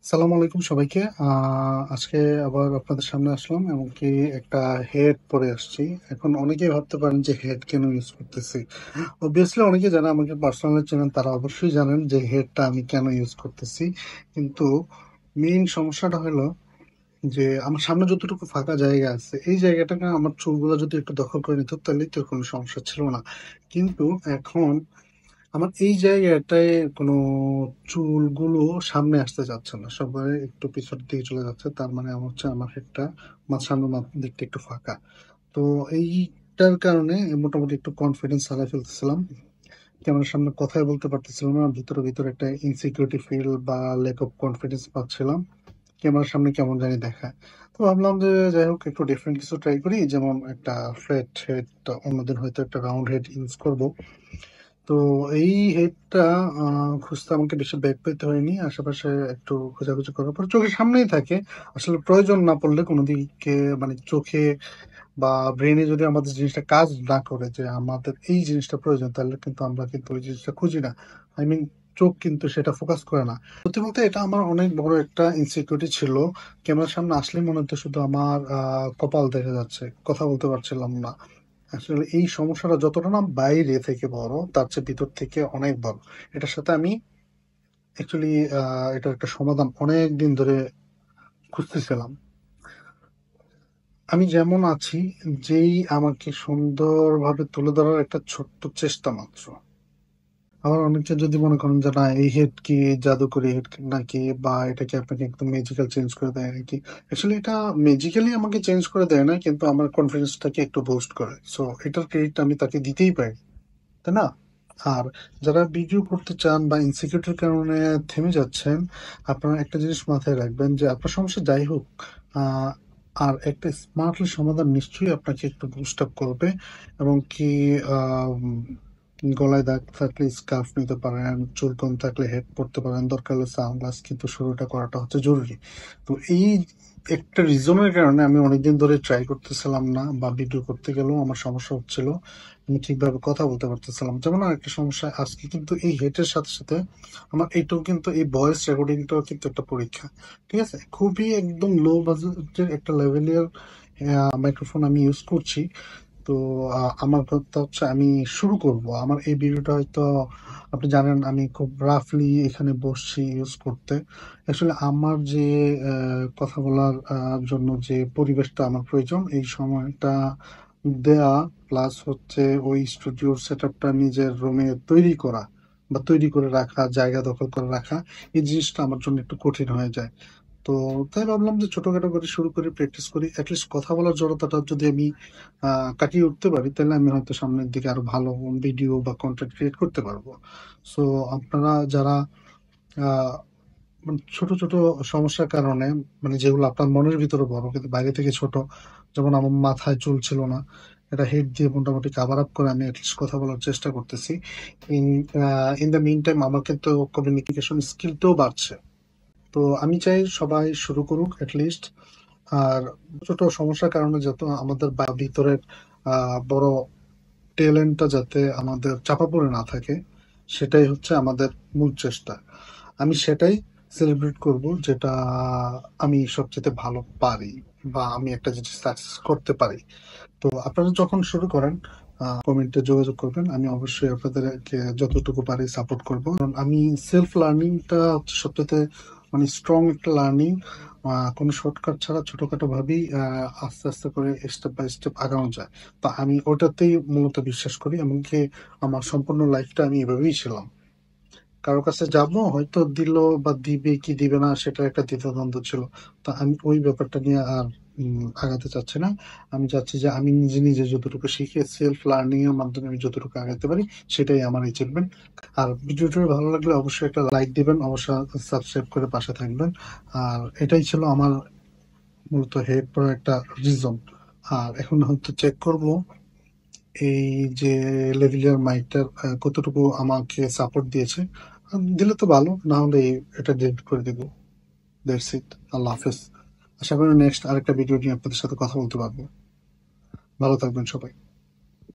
সালামু আলাইকুম সবাইকে। আজকে আবার আপনাদের সামনে আসলাম, এমনকি একটা হেড পরে আসছি। এখন অনেকেই ভাবতে পারেন যে হেড কেন ইউজ করতেছি। অবভিয়াসলি অনেকে যারা আমাকে পার্সোনালি চেনেন তারা অবশ্যই জানেন যে হেডটা আমি কেন ইউজ করতেছি। কিন্তু মেইন সমস্যাটা হলো যে আমার সামনে যতটুকু ফাঁকা জায়গা আছে এই জায়গাটাকে আমার চুলগুলো যদি একটু দখল করে নিত তাহলে তো কোনো সমস্যা ছিল না। কিন্তু এখন আমার এই জায়গাটায় কোনো চুলগুলো সামনে আসতে চাচ্ছে না, সবাই একটু পিছনের দিকে চলে যাচ্ছে। তার মানে আমার হচ্ছে আমার হেডটা সামনের দিকটা একটু ফাঁকা। তো এইটার কারণে মোটামুটি একটু কনফিডেন্স হারাই ফেলতেছিলাম, ক্যামেরার সামনে কথাই বলতে পারতেছিলাম না। ভিতরে ভিতরে একটা ইনসিকিউরিটি ফিল বা ল্যাক অফ কনফিডেন্স পাচ্ছিলাম, ক্যামেরার সামনে কেমন জানি দেখায়। তো ভাবলাম যে যাই হোক একটু ডিফারেন্ট কিছু ট্রাই করি, যেমন একটা ফ্ল্যাট হেড, অন্যদিন হয়তো একটা রাউন্ড হেড ইউজ করব। তো এই হেডটা খুঁজতে আমাকে বেশি ব্যাগ পেতে হয়নি। আশেপাশে একটু খোঁজাখুঁজি করার পর চোখের সামনেই থাকে। আসলে প্রয়োজন না পড়লে কোনো দিকে, মানে চোখে বা ব্রেনে যদি আমাদের জিনিসটা কাজ না করে যে আমাদের এই জিনিসটা প্রয়োজন, তাহলে কিন্তু আমরা কিন্তু ওই জিনিসটা খুঁজি না। আই মিন, চোখ কিন্তু সেটা ফোকাস করে না। সত্যি বলতে এটা আমার অনেক বড় একটা ইনসিকিউরিটি ছিল। ক্যামেরার সামনে আসলেই মনে হতো শুধু আমার কপাল দেখা যাচ্ছে, কথা বলতে পারছিলাম না। আসলে এই সমস্যাটা যতটা না বাইরে থেকে বড়, তার চেয়ে ভিতর থেকে অনেক বড়। এটার সাথে আমি অ্যাকচুয়ালি এটার একটা সমাধান অনেক দিন ধরে খুঁজতেছিলাম। আমি যেমন আছি, যেই আমাকে সুন্দরভাবে তুলে ধরার একটা ছোট্ট চেষ্টা মাত্র। আবার অনেকে যদি মনে করেন যে না এই হেড কি জাদুকরি হেড নাকি, বা এটাকে আপনাকে একদম ম্যাজিক্যাল চেঞ্জ করে দেয় নাকি। অ্যাকচুয়ালি এটা ম্যাজিক্যালি আমাকে চেঞ্জ করে দেয় না, কিন্তু আমার কনফিডেন্সটাকে একটু বুস্ট করে। সো এটার ক্রেডিট আমি তাকে দিতেই পারি, তাই না? আর যারা ভিডিও করতে চান বা ইনসিকিউরিটির কারণে থেমে যাচ্ছেন, আপনারা একটা জিনিস মাথায় রাখবেন যে আপনার সমস্যা যাই হোক, আহ, আর একটা স্মার্টলি সমাধান নিশ্চয়ই আপনাকে একটু বুস্ট আপ করবে। এবং কি গলায় দাগ থাকলে স্কার্ফ নিতে পারেন, চুল কম থাকলে হেড পরতে পারেন, দরকার হলে সানগ্লাস, কিন্তু শুরুটা করাটা হচ্ছে জরুরি। তো এই একটা রিজনের কারণে আমি অনেকদিন ধরে ট্রাই করতেছিলাম না, বা ভিডিও করতে গেলেও আমার সমস্যা হচ্ছিল, আমি ঠিকভাবে কথা বলতে পারতেছিলাম। যেমন আরেকটা সমস্যা, আজকে কিন্তু এই হেটের সাথে সাথে আমার এইটাও কিন্তু, এই ভয়েস রেকর্ডিংটাও কিন্তু একটা পরীক্ষা। ঠিক আছে, খুবই একদম লো বাজেটের একটা লেভেলের মাইক্রোফোন আমি ইউজ করছি। তো আমার কথা হচ্ছে আমি শুরু করব আমার এই ভিডিওটা, হয়তো আপনি জানেন আমি খুব রাফলি এখানে বসছি ইউজ করতে। আসলে আমার যে কথা বলার জন্য যে পরিবেশটা আমার প্রয়োজন, এই সময়টা দেয়া, প্লাস হচ্ছে ওই স্টুডিওর সেট আপটা নিজের রুমে তৈরি করা বা তৈরি করে রাখা, জায়গা দখল করে রাখা, এই জিনিসটা আমার জন্য একটু কঠিন হয়ে যায়। তো তাই ভাবলাম যে ছোটখাটো করে শুরু করি, প্র্যাকটিস করি। অ্যাটলিস্ট কথা বলার জড়তাটা যদি আমি কাটিয়ে উঠতে পারি, তাহলে আমি হয়তো সামনের দিকে আরো ভালো ভিডিও বা কন্টেন্ট ক্রিয়েট করতে পারবো। সো আপনারা যারা আহ, মানে ছোট ছোট সমস্যার কারণে, মানে যেগুলো আপনার মনের ভিতরে বড় কিন্তু বাইরে থেকে ছোট, যেমন আমার মাথায় চুল ছিল না, এটা হেড দিয়ে মোটামুটি কাভার আপ করে আমি অ্যাটলিস্ট কথা বলার চেষ্টা করতেছি। In in the meantime আমার কিন্তু কমিউনিকেশন স্কিলটাও বাড়ছে। তো আমি চাই সবাই শুরু করুক অ্যাটলিস্ট। আর ছোট সমস্যার কারণে যত আমাদের ভিতরের বড় ট্যালেন্টটা যাতে আমাদের চাপা পড়ে না থাকে, সেটাই হচ্ছে আমাদের মূল চেষ্টা। আমি সেটাই সেলিব্রেট করব, যেটা আমি সবচেয়ে ভালো পারি বা আমি একটা জিনিস সাকসেস করতে পারি। তো আপনারা যখন শুরু করেন, কমেন্টে যোগাযোগ করবেন, আমি অবশ্যই আপনাদেরকে যতটুকু পারি সাপোর্ট করব। কারণ আমি সেলফ লার্নিংটা হচ্ছে সবচেয়ে মানে স্ট্রং একটা লার্নিং। কোনো শর্টকাট ছাড়া ছোটখাটো ভাবেই আস্তে আস্তে করে স্টেপ বাই স্টেপ আগানো যায়। তো আমি ওটাতেই মূলত বিশ্বাস করি, এমনকি আমার সম্পূর্ণ লাইফটা আমি এভাবেই ছিলাম। কারো কাছে যাব, হয়তো দিল বা দিবে কি দিবে না সেটা একটা দ্বিধাদ্বন্দ্ব ছিল। তো আমি ওই ব্যাপারটা নিয়ে আর আগাতে চাচ্ছি না। আমি চাচ্ছি যে আমি নিজে নিজে যতটুকু শিখে সেলফ লার্নিং এর মাধ্যমে আমি যতটুকু আগাতে পারি, সেটাই আমার অ্যাচিভমেন্ট। আর ভিডিওটা ভালো লাগলে অবশ্যই একটা লাইক দিবেন, অবশ্যই সাবস্ক্রাইব করে পাশে থাকবেন। আর এটাই ছিল আমার মূলত হেড পড়ার একটা রিজন। আর এখন হয়তো চেক করব এই যে লেভিলিয়ার মাইকটার কতটুকু আমাকে সাপোর্ট দিয়েছে। দিলে তো ভালো, না হলে এটা ডিলিট করে দেবো। That's it. আল্লাহ হাফেজ। আশা করি নেক্সট আরেকটা ভিডিও নিয়ে আপনাদের সাথে কথা বলতে পারবো। ভালো থাকবেন সবাই।